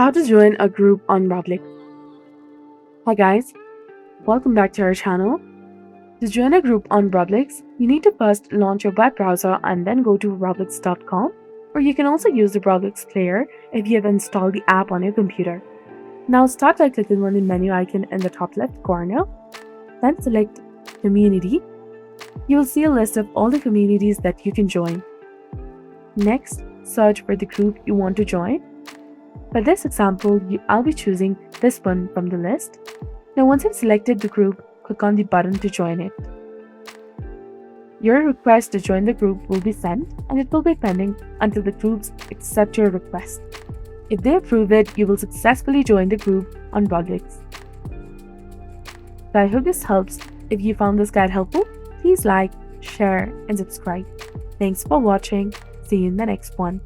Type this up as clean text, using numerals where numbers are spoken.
How to join a group on Roblox. Hi guys, welcome back to our channel. To join a group on Roblox, you need to first launch your web browser and then go to roblox.com, or you can also use the Roblox player if you have installed the app on your computer. Now start by clicking on the menu icon in the top left corner, then select Community. You will see a list of all the communities that you can join. Next, search for the group you want to join. For this example, I'll be choosing this one from the list. Now once you've selected the group, click on the button to join it. Your request to join the group will be sent and it will be pending until the groups accept your request. If they approve it, you will successfully join the group on Roblox. So I hope this helps. If you found this guide helpful, please like, share, and subscribe. Thanks for watching. See you in the next one.